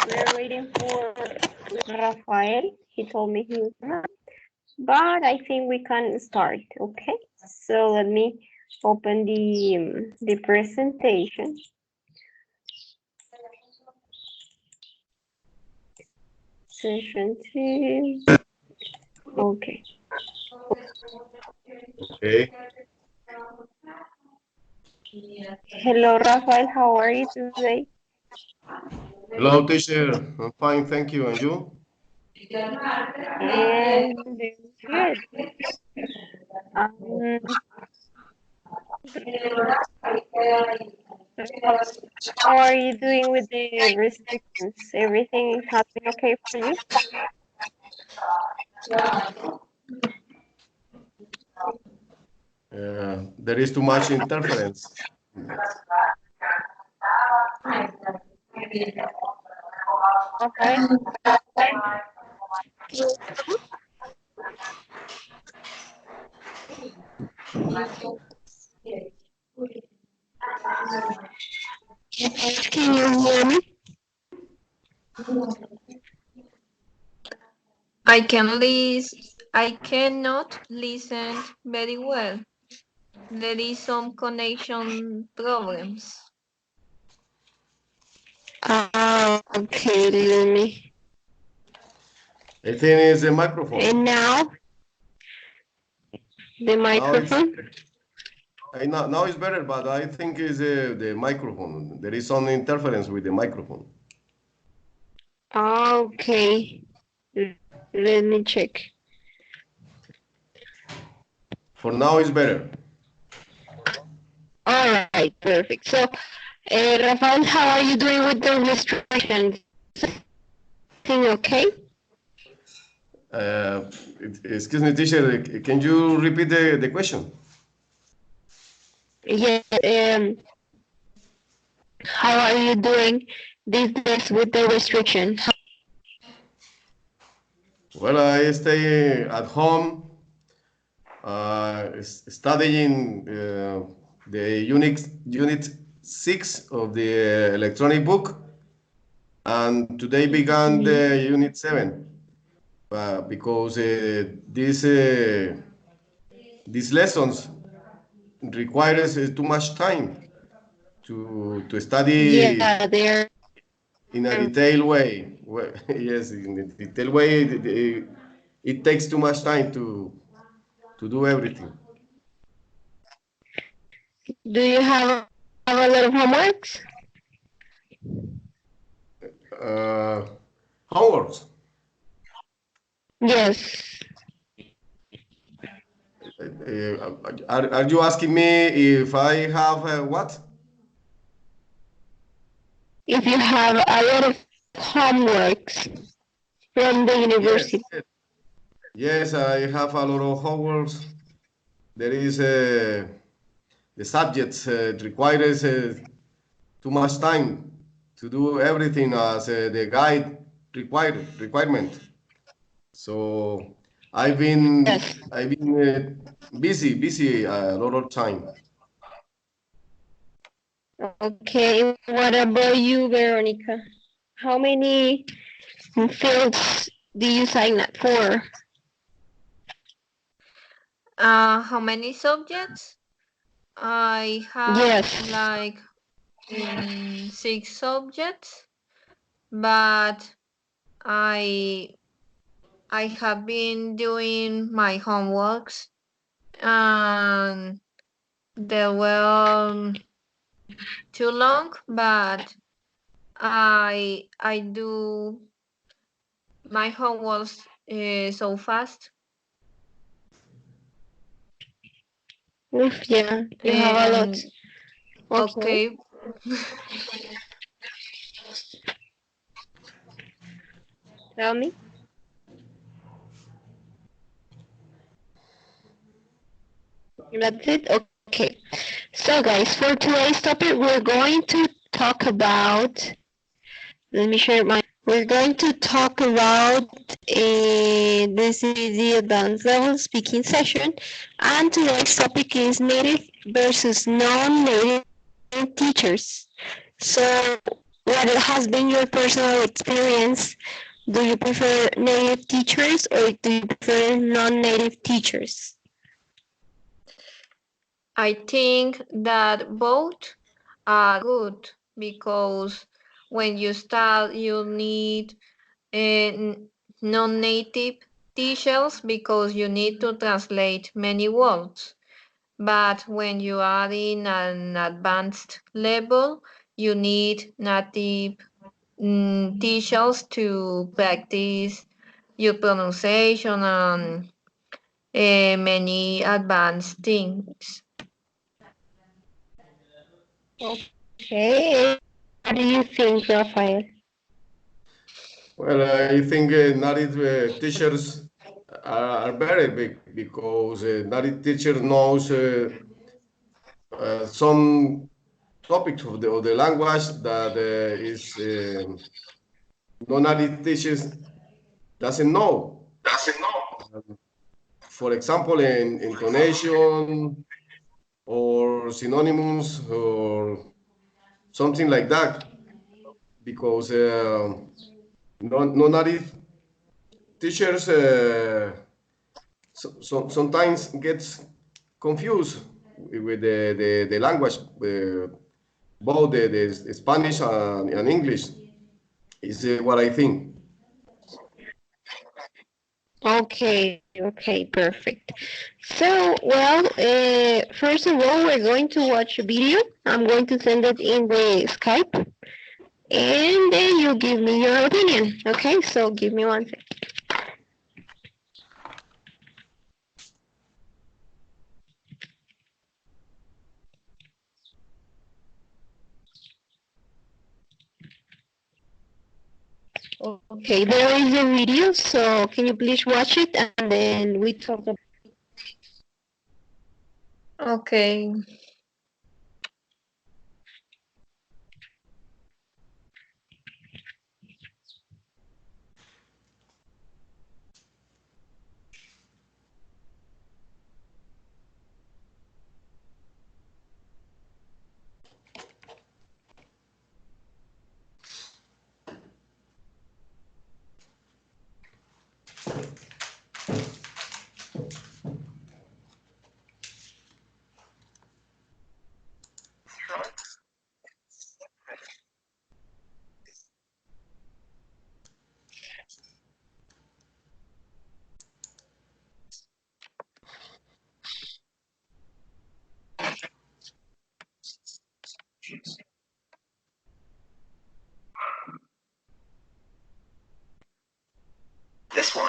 We're waiting for Rafael. He told me he was not, but I think we can start. Okay, so let me open the presentation. Session 2. Okay. Okay. Hello, Rafael. How are you today? Hello, teacher. I'm fine, thank you. And you? And good. Um, how are you doing with the restrictions? Everything has been okay for you? There is too much interference. Okay. Can you hear me? I cannot listen very well. There is some connection problems. Okay, let me. I think it's the microphone. And now, the microphone. Now it's better, but I think it's the microphone. There is some interference with the microphone. Okay, let me check. For now, it's better. All right, perfect. So, Rafael, how are you doing with the restrictions? Everything okay? Excuse me, teacher. Can you repeat the question? Yeah. How are you doing these days with the restrictions? Well, I stay at home, studying the unit 6 of the electronic book, and today began the unit 7. Because these lessons requires too much time to study Yeah, they're in a detailed way. Well, yes, in a detailed way, it takes too much time to do everything. Do you have a lot of homeworks? Homeworks. Yes. Are you asking me if I have what? If you have a lot of homeworks from the Yes, university. yes, I have a lot of homeworks. There is the subjects requires too much time to do everything as the guide requirement. So Yes. I've been busy a lot of time. Okay, what about you, Veronica? How many fields do you sign up for? How many subjects? I have Yes. like 6 subjects, but I I have been doing my homeworks and they were too long, but I do my homeworks so fast. Oof, yeah, you have a lot. And Okay. okay, Tell me. That's it? Okay. So guys, for today's topic, we're going to talk about, let me share my, we're going to talk about, this is the advanced level speaking session, and today's topic is native versus non-native teachers. So what has been your personal experience? Do you prefer native teachers or do you prefer non-native teachers? I think that both are good because when you start, you need non-native teachers because you need to translate many words. But when you are in an advanced level, you need native teachers to practice your pronunciation and many advanced things. Okay, what do you think, Rafael? Well, I think native teachers are very big because native teacher knows some topics of the language that is non-native teachers doesn't know. For example, in intonation or synonyms or something like that, because non-native teachers sometimes gets confused with the language, both the Spanish and English is what I think. Okay, perfect. So, well, first of all, we're going to watch a video. I'm going to send it in the Skype, and then you give me your opinion. Okay, so give me one second. Okay, there is a video, so can you please watch it and then we talk about. Okay. This one.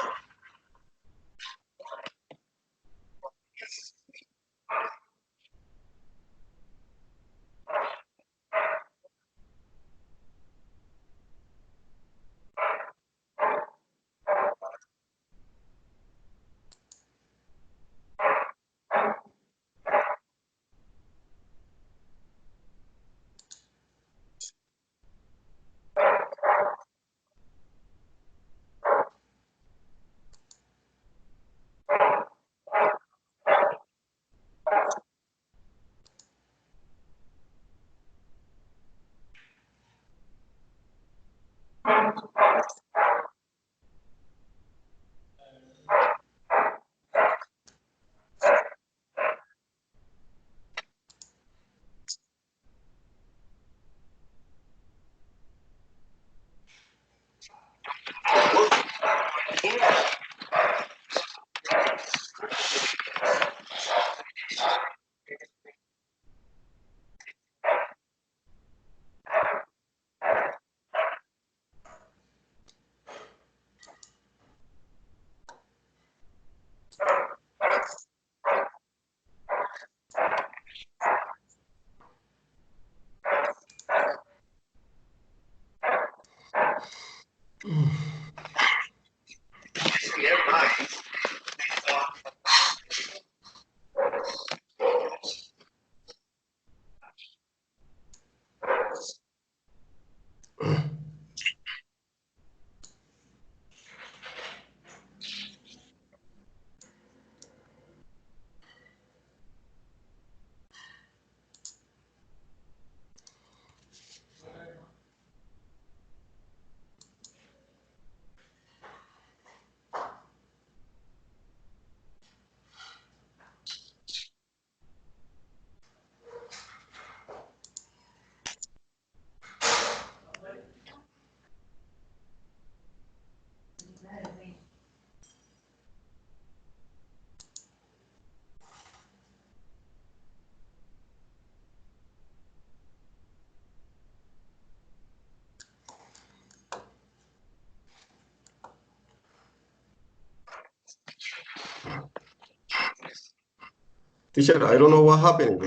Teacher, I don't know what happened.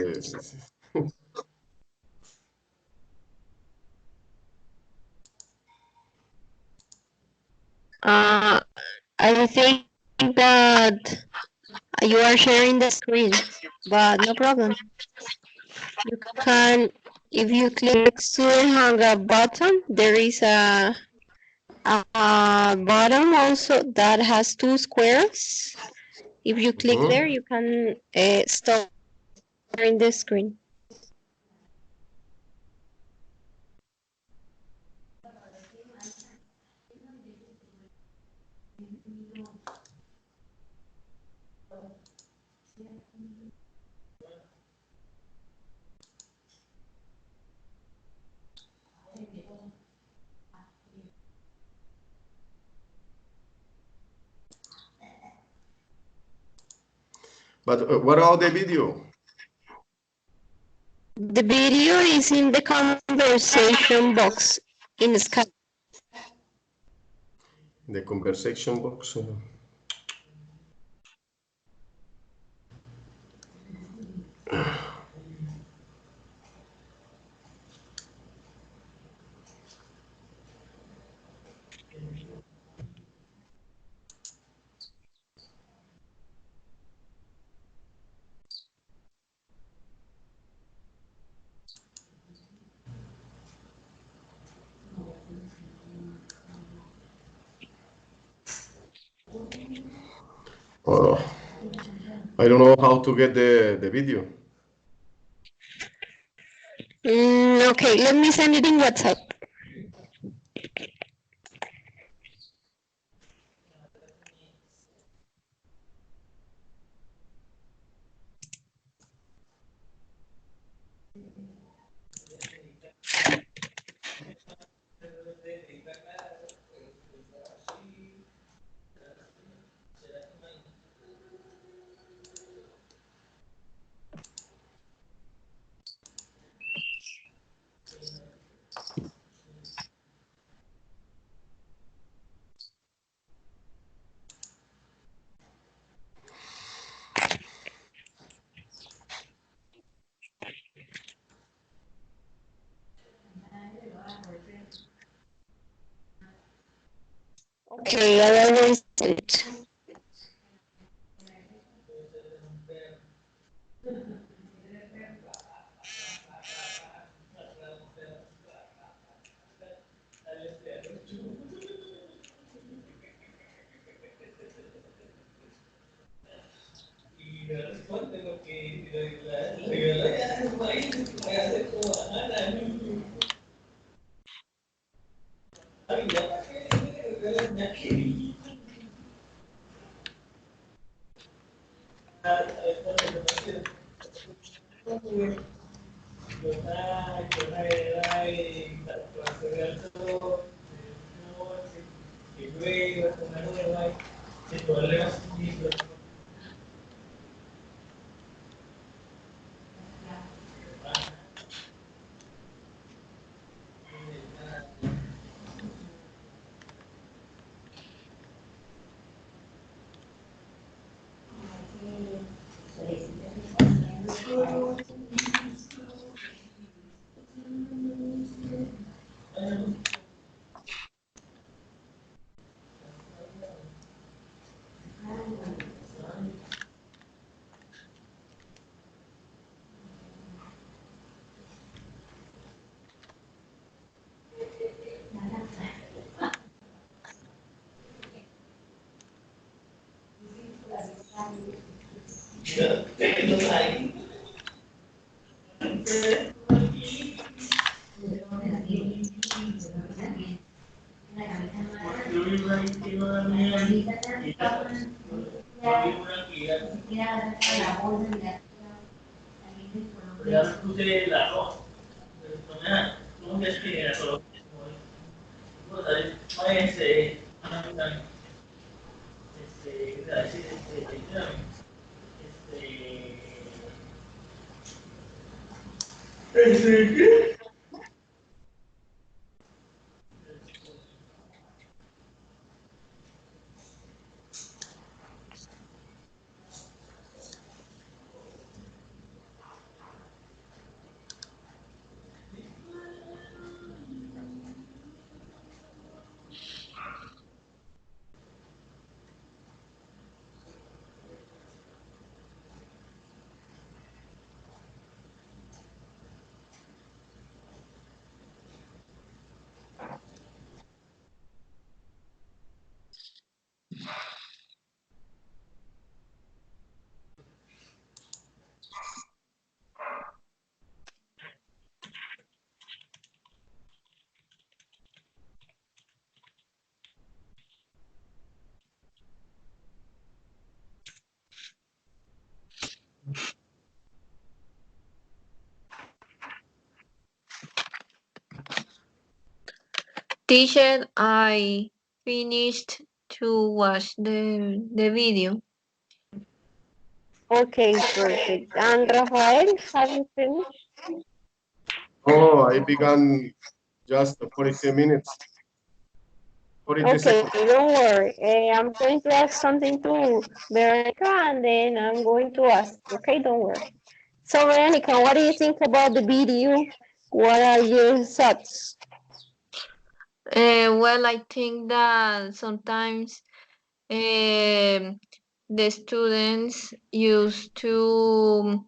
I think that you are sharing the screen, but no problem. You can, if you click student hangout button, there is a button also that has two squares. If you click there, you can stop sharing the screen. But what about the video? The video is in the conversation box in Skype. The conversation box. Oh, I don't know how to get the video. Okay, let me send it in WhatsApp. Okay, I already sent it. Teacher, I finished to watch the video. Okay, perfect. And Rafael, have you finished? Oh, I began just 43 minutes. 43 Okay, seconds. don't worry. I'm going to ask something to Veronica and then I'm going to ask. Okay, don't worry. So Veronica, what do you think about the video? What are your thoughts? Well, I think that sometimes the students used to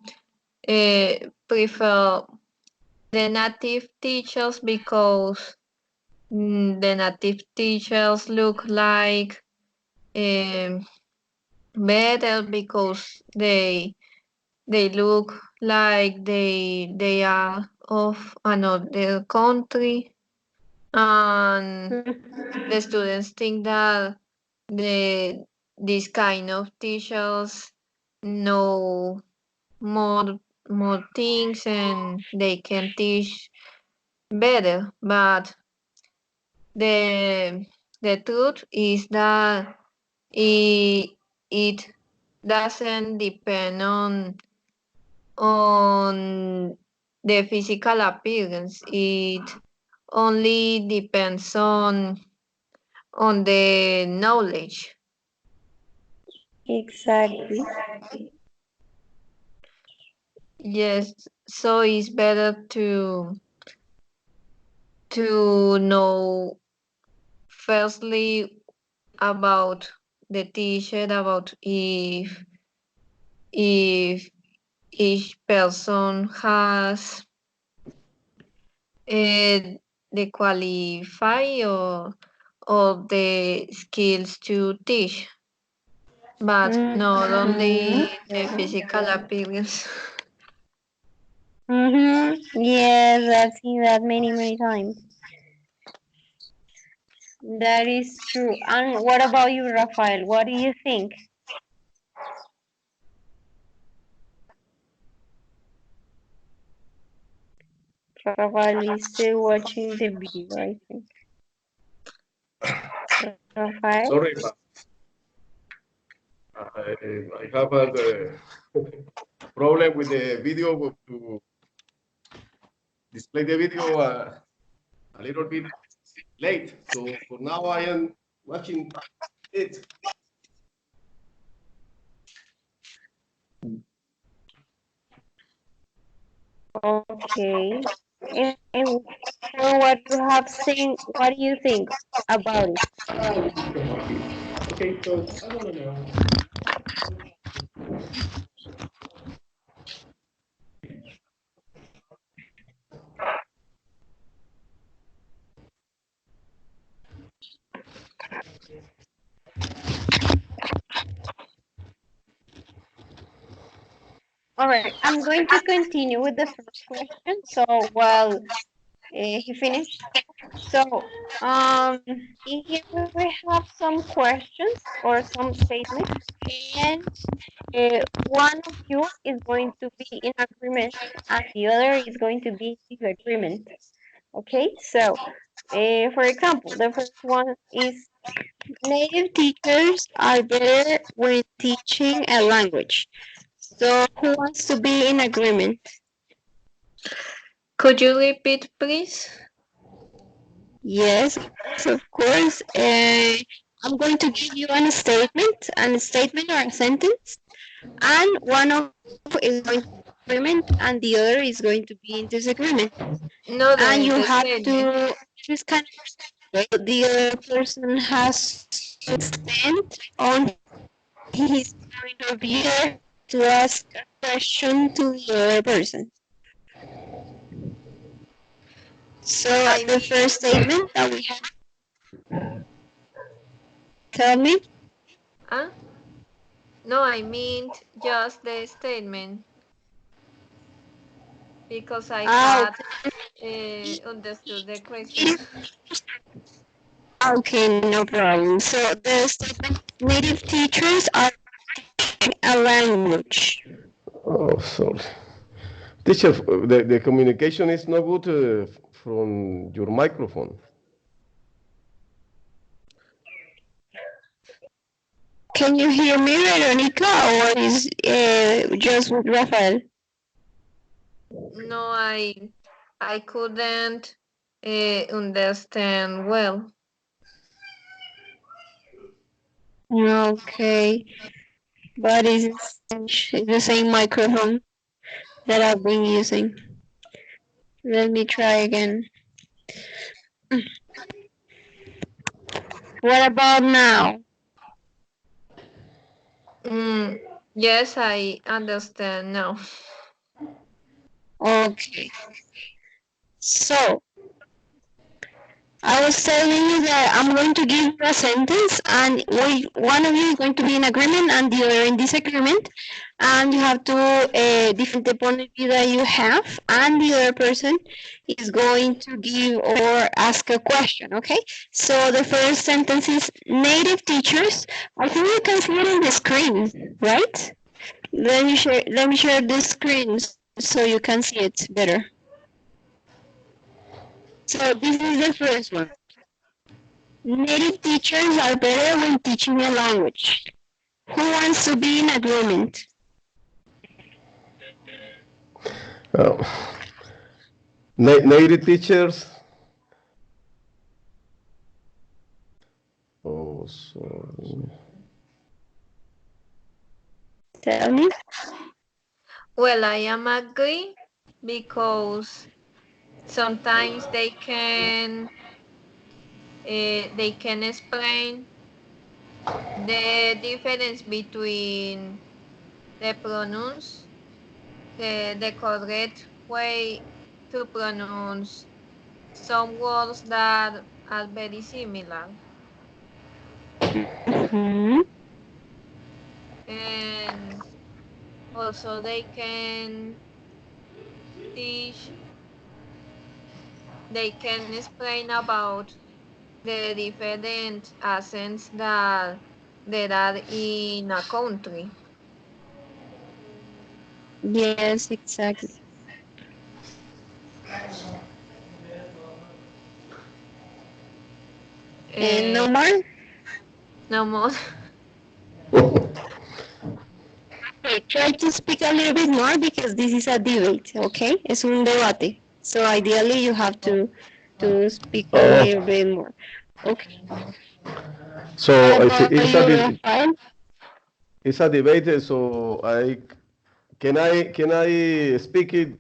prefer the native teachers because the native teachers look like better because they look like they are of another country, and the students think that the this kind of teachers know more things and they can teach better, but the the truth is that it doesn't depend on the physical appearance. It only depends on the knowledge. Exactly. Yes, so it's better to know firstly about the teacher, about if each person has the qualify or the skills to teach, but not Mm-hmm. only the physical appearance. Mm-hmm. Yes, I've seen that many times. That is true. And what about you, Rafael? What do you think? Rafael is still watching the video, I think. Rafael? Sorry, but I have a problem with the video to display the video a little bit late. So for now, I am watching it. Okay. And for what you have seen, what do you think about it? Okay, so I don't know. All right, I'm going to continue with the first question. So while he finished, so here we have some questions or some statements, and one of you is going to be in agreement, and the other is going to be in disagreement. Okay, so for example, the first one is native teachers are better when teaching a language. So who wants to be in agreement? Could you repeat, please? Yes, of course. I'm going to give you a statement or a sentence, and one of is going to be in agreement, and the other is going to be in disagreement. No, And you the have statement. to just kind of the other person has to stand on his point of view to ask a question to the other person. So I the mean, first statement that we have, tell me. huh? No, I mean just the statement because I Ah, had understood the question. okay, no problem. So the statement native teachers are a language. Oh, sorry. Teacher, the communication is not good from your microphone. can you hear me, Veronica, or is just with Rafael? No, I couldn't understand well. Okay, but it's the same microphone that I've been using. Let me try again. What about now? Yes, I understand now. Okay, so I was telling you that I'm going to give you a sentence, and one of you is going to be in agreement and the other in disagreement, and you have to defend the point of view that you have, and the other person is going to give or ask a question, okay? So the first sentence is native teachers. I think you can see it on the screen, right? Let me share the screen so you can see it better. So this is the first one. Native teachers are better when teaching a language. Who wants to be in agreement? Uh, native teachers. Oh, sorry. Tell me. Well, I am agree because sometimes they can explain the difference between the pronounce the correct way to pronounce some words that are very similar, Hmm. and also teach they can explain about the different accents that there are in a country. Yes, exactly. And no Uh, more? no more. Okay, try to speak a little bit more because this is a debate, okay? Es un debate. So ideally you have to speak a Oh, little bit more. Okay. What so about it's you, Rafael? it's a debate. So can I speak it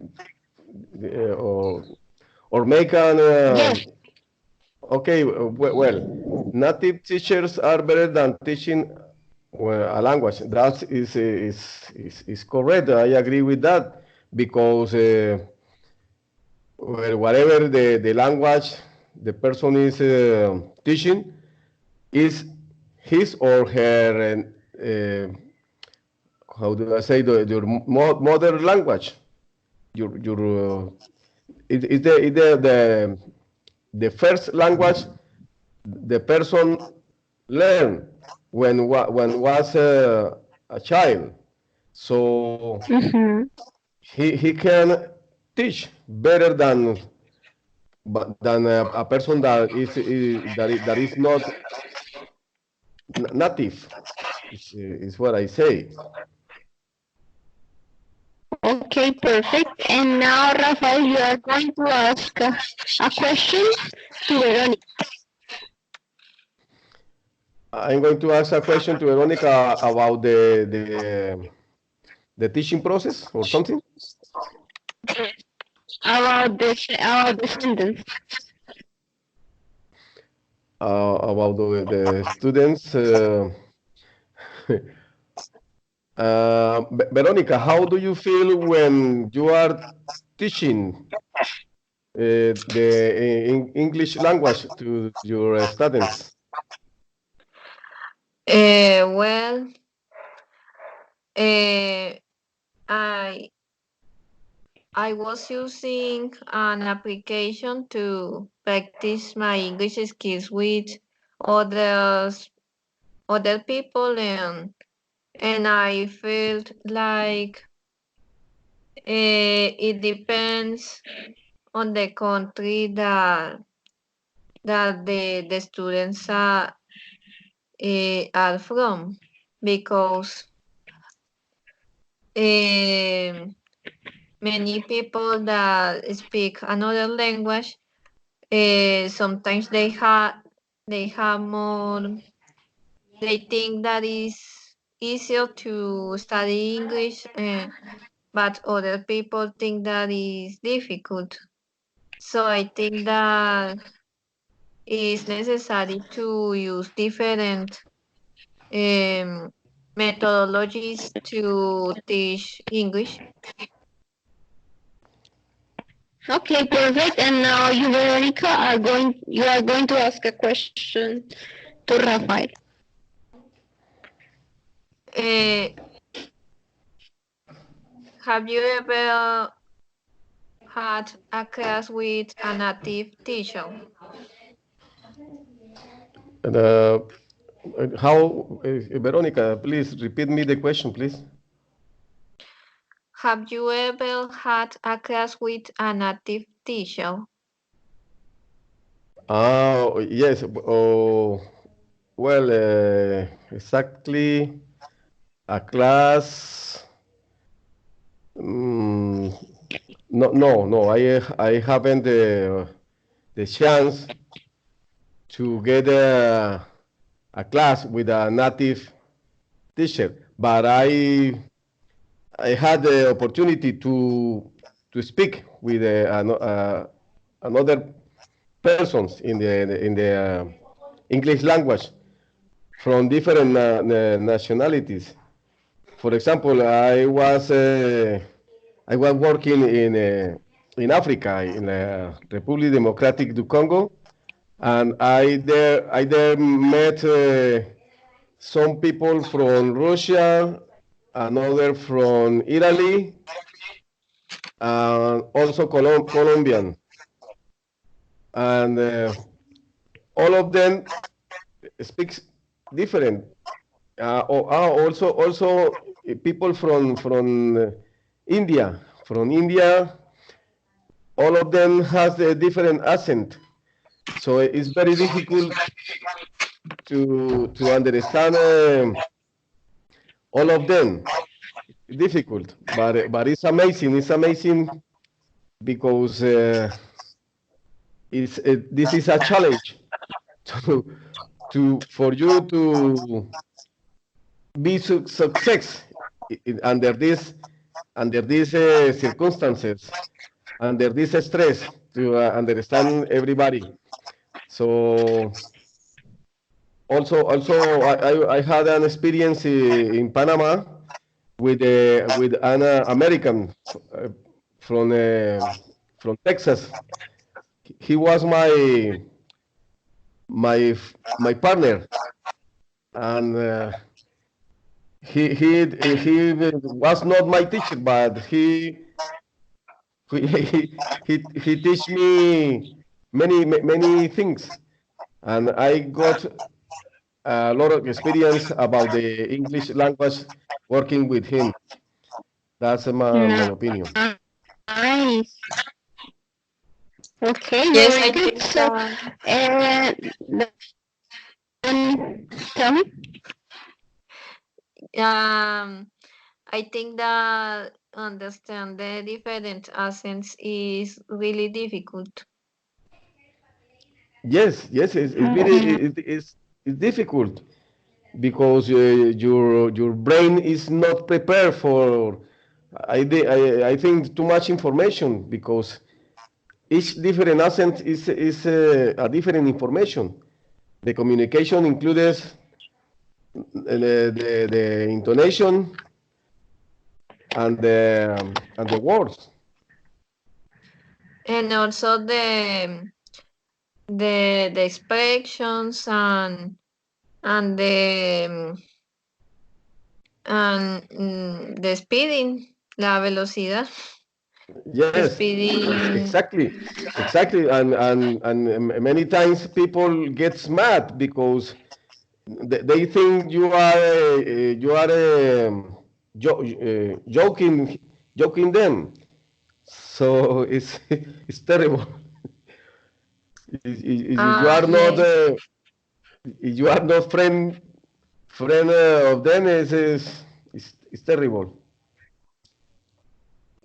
or make an Yes. okay? Well, native teachers are better than teaching a language. That is correct. I agree with that because well, whatever the language the person is teaching is his or her how do I say your mother language. Your the first language the person learned when was a child. So Mm-hmm. he can teach better than a person that is not native. Is what I say. Okay, perfect. And now, Rafael, you are going to ask a question to Veronica. I'm going to ask a question to Veronica about the teaching process or something About the sentence. about the students. Veronica, how do you feel when you are teaching the English language to your students? Well, uh, I I was using an application to practice my English skills with others other people, and I felt like it depends on the country that the students are from, because many people that speak another language, sometimes they have more. They think that is easier to study English, but other people think that is difficult. So I think that it's necessary to use different methodologies to teach English. Okay, perfect. And now you, Veronica, you are going to ask a question to Rafael. Have you ever had a class with a native teacher? How, Veronica, please repeat me the question, please. Have you ever had a class with a native teacher? Yes. Oh, well, exactly a class. No. I haven't the chance to get a class with a native teacher, but I had the opportunity to speak with another persons in the English language from different nationalities. For example, I was working in Africa, in the Republic Democratic du Congo, and I there met some people from Russia, another from Italy, and also Colombian, and all of them speaks different. Also people from India. From India, all of them has a different accent, so it's very difficult to understand all of them. Difficult, but it's amazing. It's amazing because this is a challenge to for you to be success under these circumstances, under this stress to understand everybody. So also I had an experience in Panama with an American from Texas. He was my partner, and he was not my teacher, but he teach me many things, and I got a lot of experience about the English language working with him. That's my opinion. Nice. Okay, Yes, very I good. think So, then tell me. I think that understand the different accents is really difficult. Yes, it's difficult because your brain is not prepared for. I think too much information because each different accent is a different information. The communication includes the intonation and the words. And also the expressions and the speeding, la velocidad, Yes, speeding. exactly, and many times people gets mad because they think you are joking them. So it's it's terrible. If you are not Yes. if you are not friend of them is terrible.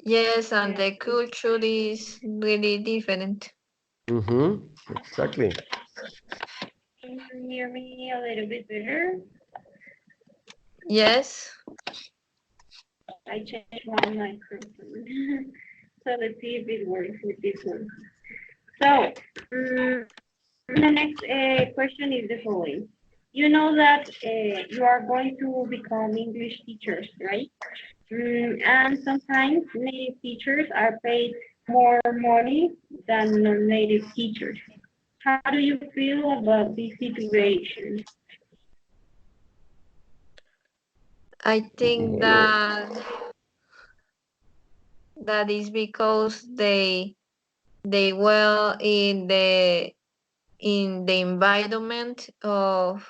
Yes, and the culture is really different. Exactly. Can you hear me a little bit better? Yes. I changed my microphone. So let's see if it works with this one. So, the next question is the following. You know that you are going to become English teachers, right? And sometimes native teachers are paid more money than non-native teachers. How do you feel about this situation? I think that that is because they were in the environment of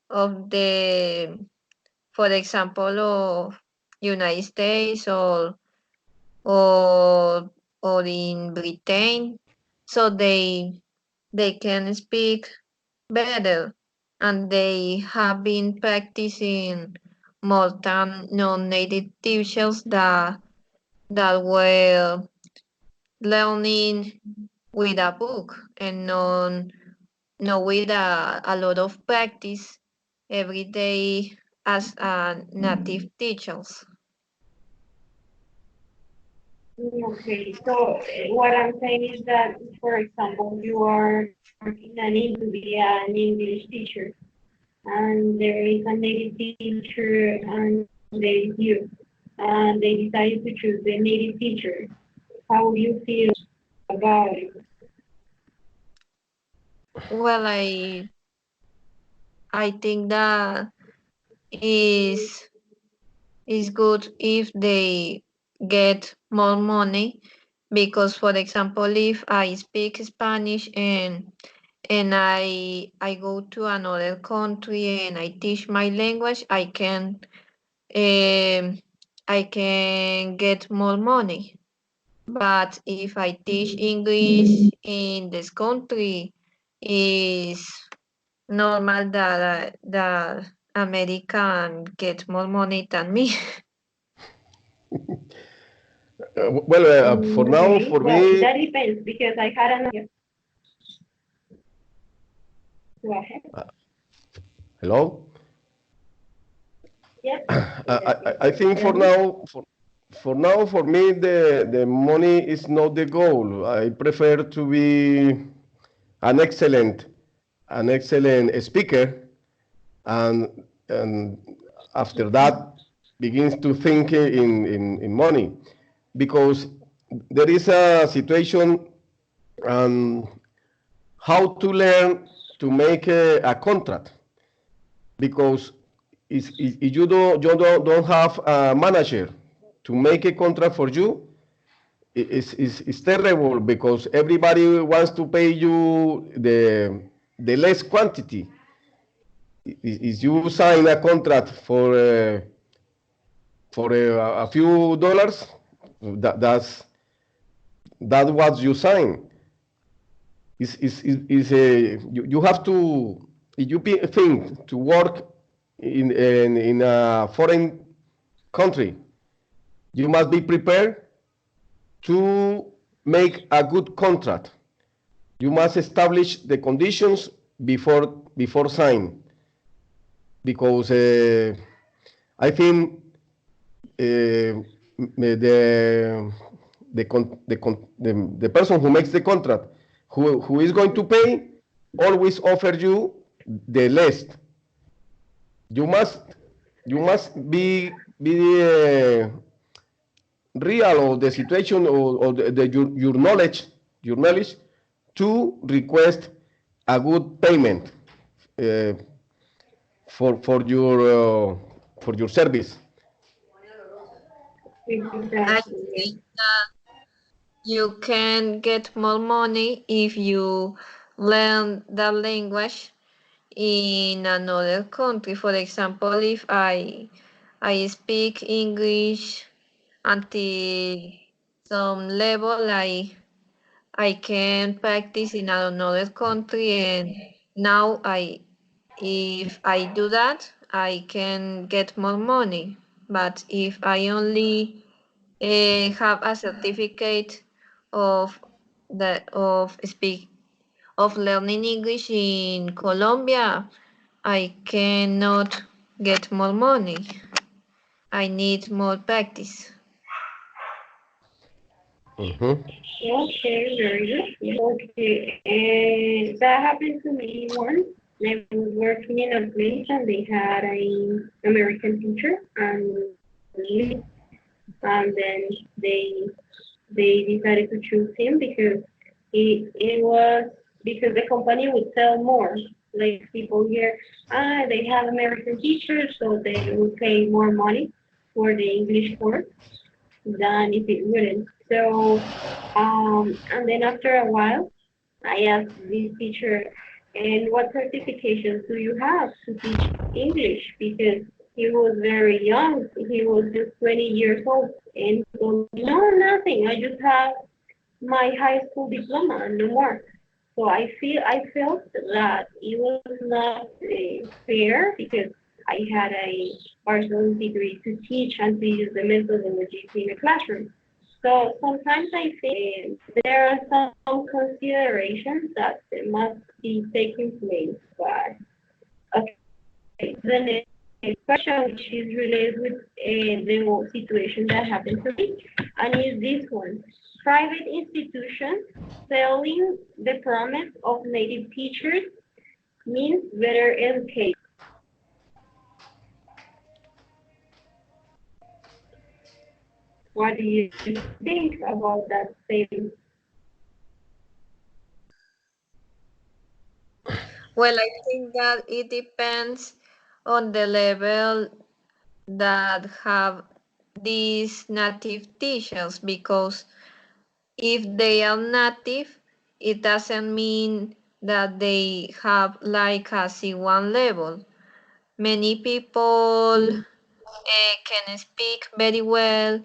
the, for example, of United States or or in Britain, so they can speak better, and they have been practicing more than non-native teachers that were learning with a book and not with a lot of practice every day as a native teachers. Okay, so what I'm saying is that, for example, you are planning to be an English teacher, and there is a native teacher, and there is you, and they decided to choose the native teacher. How do you feel about it? Well, I think that is is good if they get more money, because for example, if I speak Spanish and I go to another country and I teach my language, um, I can get more money. But if I teach English in this country, is normal that American get more money than me. Well, for now, Okay, for well, me, that depends because I had an. Go ahead. hello. Yes. I think for now, for me, the money is not the goal. I prefer to be an excellent, an excellent speaker, and after that begins to think in money, because there is a situation and how to learn to make a contract, because if you don't have a manager to make a contract for you, it's terrible, because everybody wants to pay you the less quantity. If you sign a contract for a few dollars, that's what you sign. You have to, if you think to work in a foreign country, you must be prepared to make a good contract. You must establish the conditions before sign, because I think the person who makes the contract, who is going to pay, always offer you the less. You must be real of the situation, or your knowledge to request a good payment uh, for your service. I Exactly. think you can get more money if you learn the language in another country. For example, if I speak English until some level, I can practice in another country, and now If I do that, I can get more money. But if I only have a certificate of learning English in Colombia, I cannot get more money. I need more practice. Okay, very good. Okay, and that happened to me once. I was working in a place and they had an American teacher and then they decided to choose him because it was because the company would sell more. Like people here, they have American teachers, so they would pay more money for the English course than if it wouldn't. So, and then after a while, I asked this teacher, and what certifications do you have to teach English? Because he was very young. He was just 20 years old. And he told me, no, nothing. I just have my high school diploma and no more. So I felt that it was not fair because I had a bachelor's degree to teach and to use the methodology in a classroom. So sometimes I think there are some considerations that must be taken place. But okay, the next question, which is related with the situation that happened to me, and is this one: private institutions selling the promise of native teachers means better education. What do you think about that statement? Well, I think that it depends on the level that have these native teachers, because if they are native, it doesn't mean that they have like a C1 level. Many people can speak very well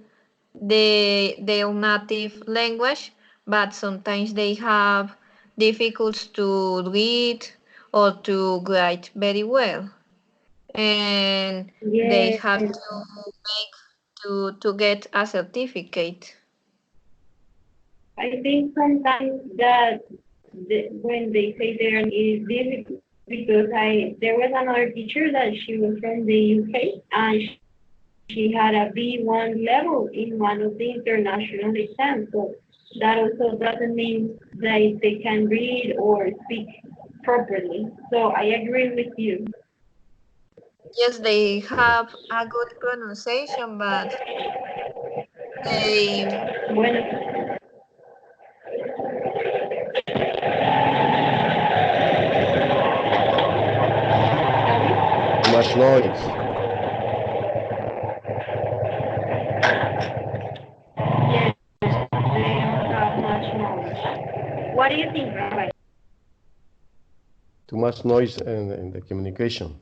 their native language, but sometimes they have difficulties to read or to write very well, and they Yes, have to make to get a certificate. I think sometimes that when they say there is difficult because I there was another teacher that she was from the UK and she had a B1 level in one of the international exams. So that also doesn't mean that they can read or speak properly. So I agree with you. Yes, they have a good pronunciation, but they Bueno, Too much noise. yes, they don't have much knowledge. What do you think, Rafael? Too much noise in the communication.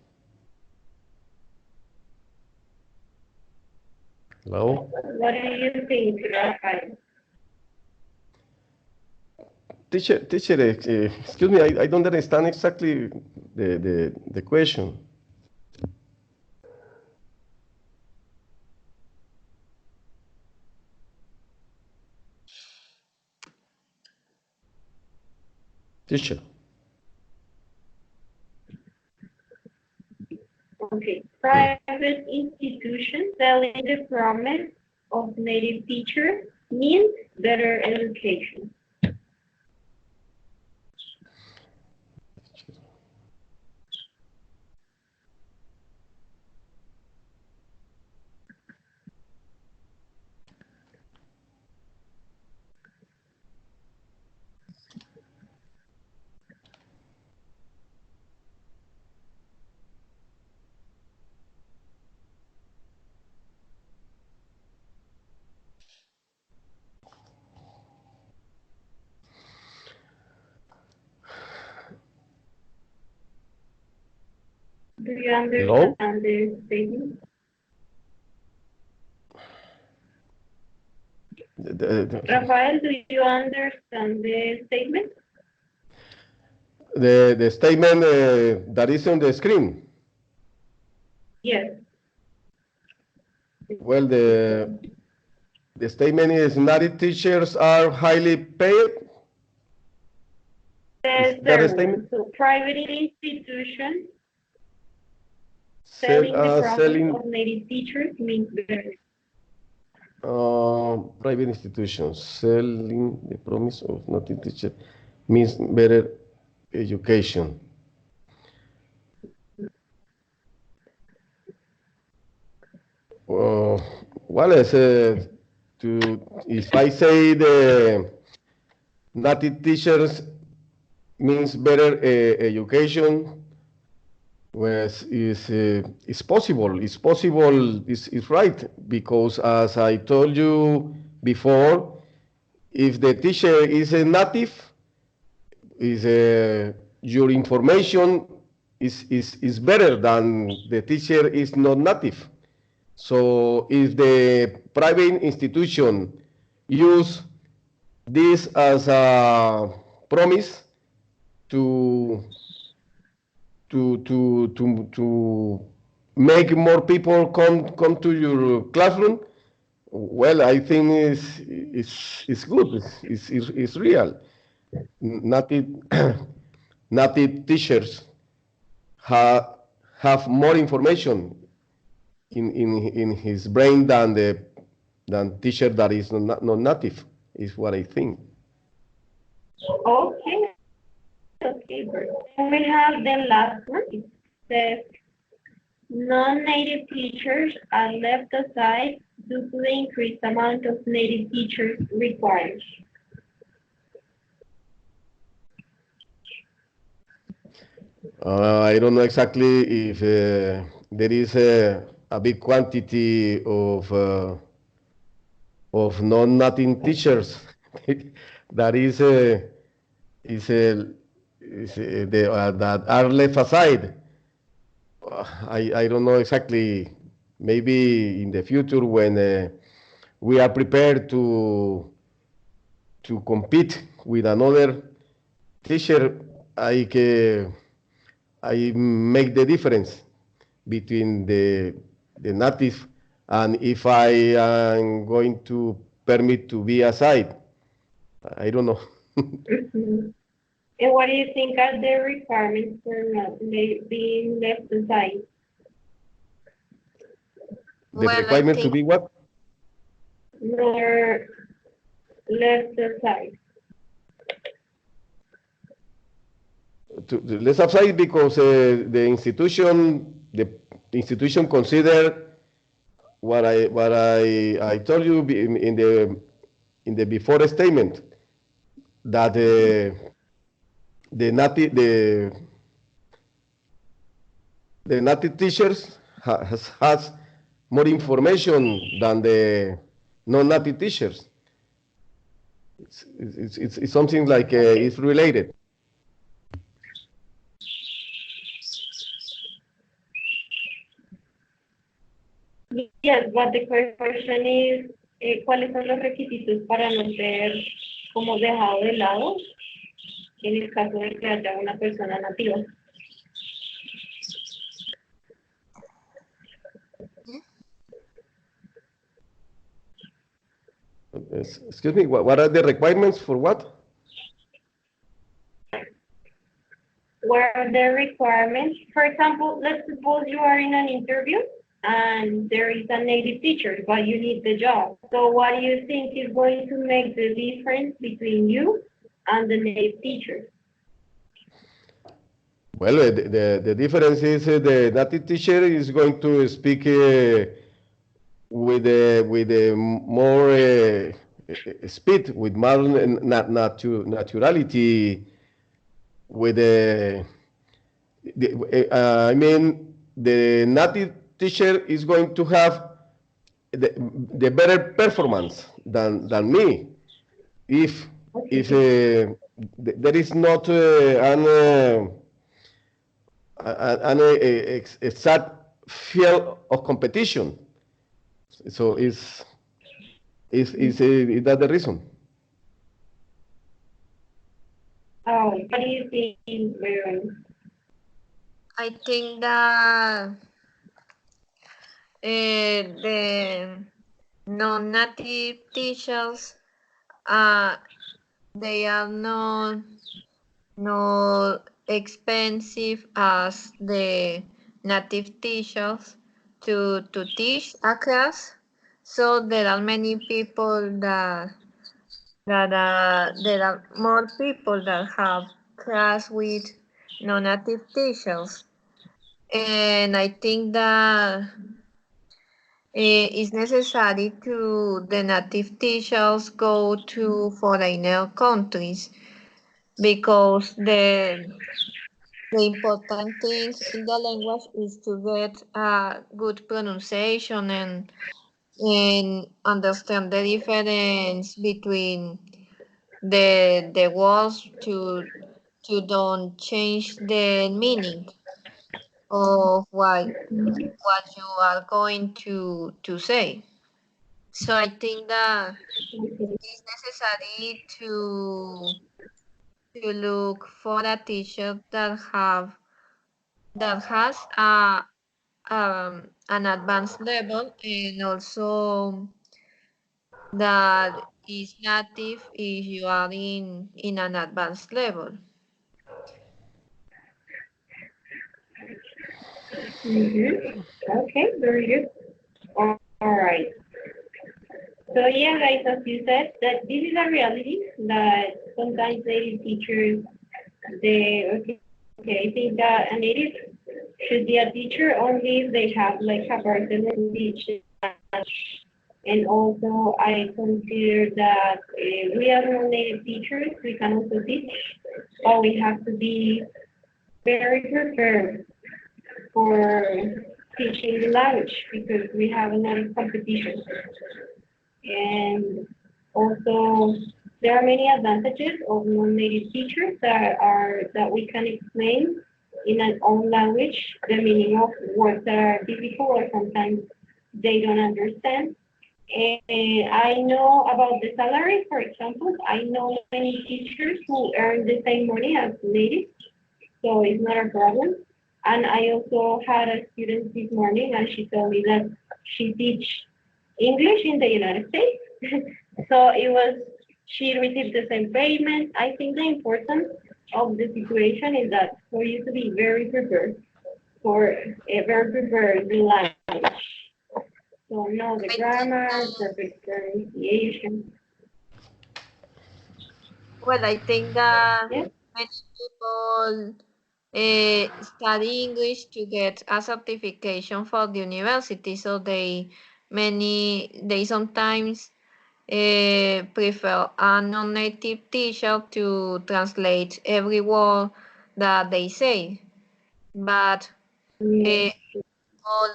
Hello? What do you think, Rafael? Teacher, excuse me, I don't understand exactly the question. Teacher. Okay, private institutions selling the promise of native teachers means better education. Do you Hello? understand the statement? The- Rafael, do you understand the statement? the statement that is on the screen. Yes. Well, the statement is native teachers are highly paid. Is The that a third statement? one. So private institutions selling the process Selling of native teachers means better. private institutions selling the promise of native teacher means better education. Well, if I say the native teachers means better education, well, is possible. It's possible. It's right because, as I told you before, if the teacher is a native, your information is better than the teacher is not native. So if the private institution use this as a promise to make more people come to your classroom, well, I think it's good. It's real. Native native teachers have more information in his brain than teacher that is not native, is what I think. Okay. Okay, great. And we have the last one. It says non-native teachers are left aside due to the increased amount of native teachers required. I don't know exactly if there is a big quantity of non-native teachers that that are left aside. I don't know exactly. Maybe in the future when we are prepared to compete with another teacher, I make the difference between the native and if I am going to permit to be aside. I don't know. Mhm. And what do you think are the requirements for not being left aside? The Well, I requirement to think be what? Nor left aside. Less upside because the institution consider what I told you in the before statement that the native the native teachers has more information than the non-native teachers. It's something like it's related. Yes, but the question is, ¿cuáles son los requisitos para no ser como dejado de lado en el caso de que haya una persona nativa? Excuse me, what are the requirements for what? What are the requirements? For example, let's suppose you are in an interview and there is a native teacher, but you need the job. So what do you think is going to make the difference between you and the native teacher? Well, the difference is the native teacher is going to speak with more speed, with more naturality, with I mean, the native teacher is going to have the better performance than me if there is not an exact field of competition. So is that the reason? What do you think, Veron? I think that the non-native teachers, they are not expensive as the native teachers to teach a class. So there are many people that there are more people that have class with non-native teachers. And I think that it's necessary to the native teachers go to foreigner countries because the important thing in the language is to get a good pronunciation and understand the difference between the words to don't change the meaning of what you are going to say. So I think that it's necessary to look for a teacher that has an advanced level and also that is native if you are in an advanced level. Okay, very good. All right. So yeah, guys, as you said, that this is a reality that sometimes native teachers, I think that a native should be a teacher only if they have like a person to teach. And also, I consider that we are non-native teachers, we can also teach, but we have to be very prepared for teaching the language because we have a lot of competition. And also, there are many advantages of non-native teachers that we can explain in an own language, the meaning of words that are difficult or sometimes they don't understand. And I know about the salary, for example. I know many teachers who earn the same money as natives, so it's not a problem. And I also had a student this morning, and she told me that she teach English in the United States. So she received the same payment. I think the importance of the situation is that for you to be very prepared the language. So know the I think grammar, that, perfect pronunciation. well, I think that Yeah. many people study English to get a certification for the university, so they sometimes prefer a non-native teacher to translate every word that they say. But Mm, uh, all,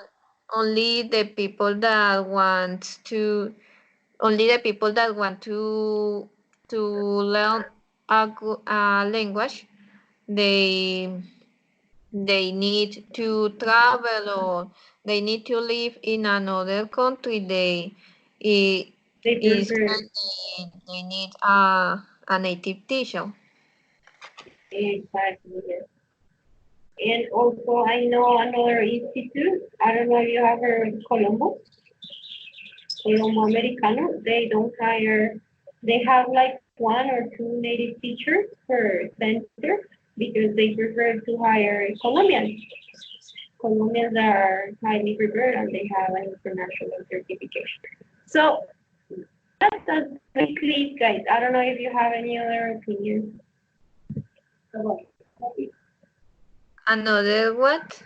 only the people that want to only the people that want to learn a language, they they need to travel or they need to live in another country. It they is prefer when they need a native teacher. exactly. Yes. And also, I know another institute. I don't know if you have heard of Colombo Americano. They don't hire. They have like one or two native teachers per center because they prefer to hire Colombians. Colombians are highly prepared and they have an international certification. So that's basically, guys. I don't know if you have any other opinions about it. Another what?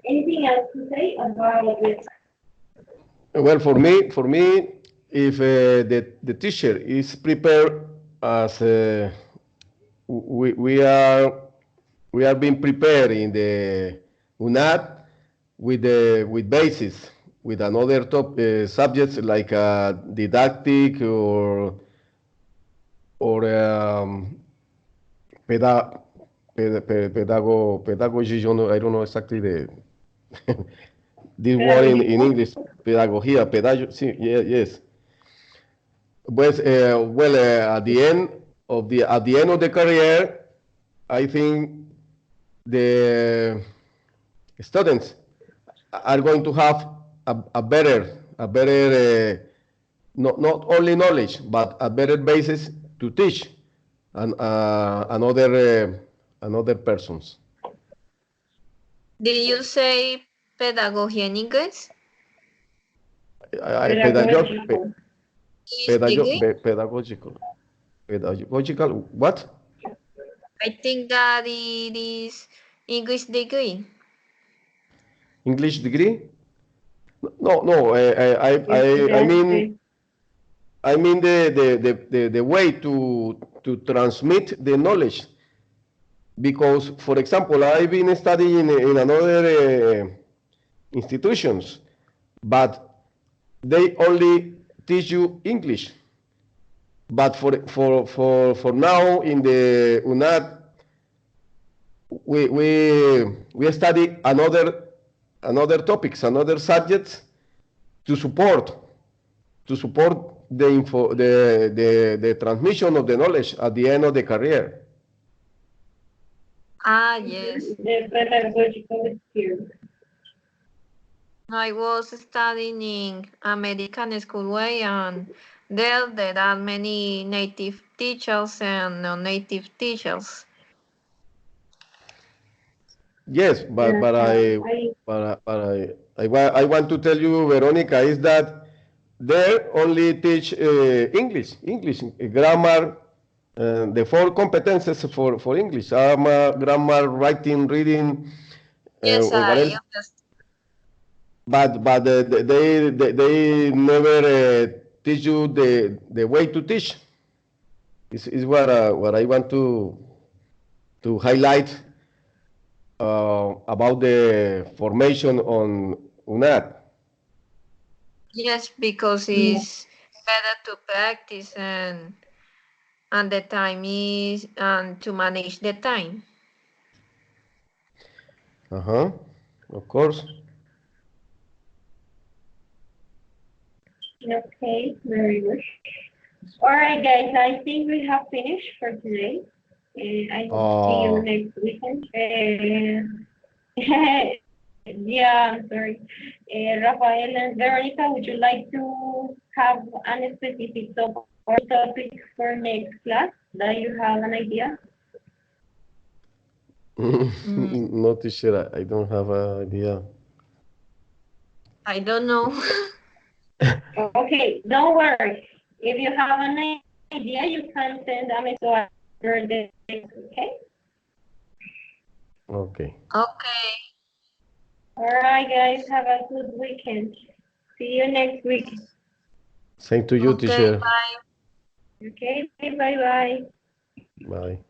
Anything else to say about this? Well, for me, if the teacher is prepared as we are being prepared in the UNAT with basis with another top subjects like didactic or peda, pedagogy. I don't know exactly the this word in Pedagogical? English. Pedagogía, pedagogy. Yes. Pues, at the end of the career, I think the students are going to have a better not only knowledge, but a better basis to teach another persons. Did you say pedagogy in English? Pedagogical. Pedagogical, what? I think that it is English degree. English degree? No. I mean the way to transmit the knowledge. Because, for example, I've been studying in another institutions, but they only teach you English. But for now in the UNAD, we study another topics, another subjects to support the transmission of the knowledge at the end of the career. Ah, yes. The pedagogical skills. I was studying in American School Way, and there are many native teachers and non-native teachers. Yes, but I want to tell you, Veronica, is that they only teach English, grammar, the 4 competences for English: grammar, writing, reading. Yes, What I else? understand. But they never teach you the way to teach. Is what I want to highlight about the formation on UNAD. Yes, because it's better to practice and the time is and to manage the time. Of course. Okay, very good. All right, guys, I think we have finished for today. I will see you next weekend. Yeah, I'm sorry. Rafael and Veronica, would you like to have a specific topic for next class that you have an idea? No, teacher, I don't have an idea. I don't know. Okay, don't worry. If you have an idea, you can send a message after the okay? Okay. Okay. All right, guys, have a good weekend. See you next week. Same to you, Okay, teacher. bye. Okay, bye-bye. Bye.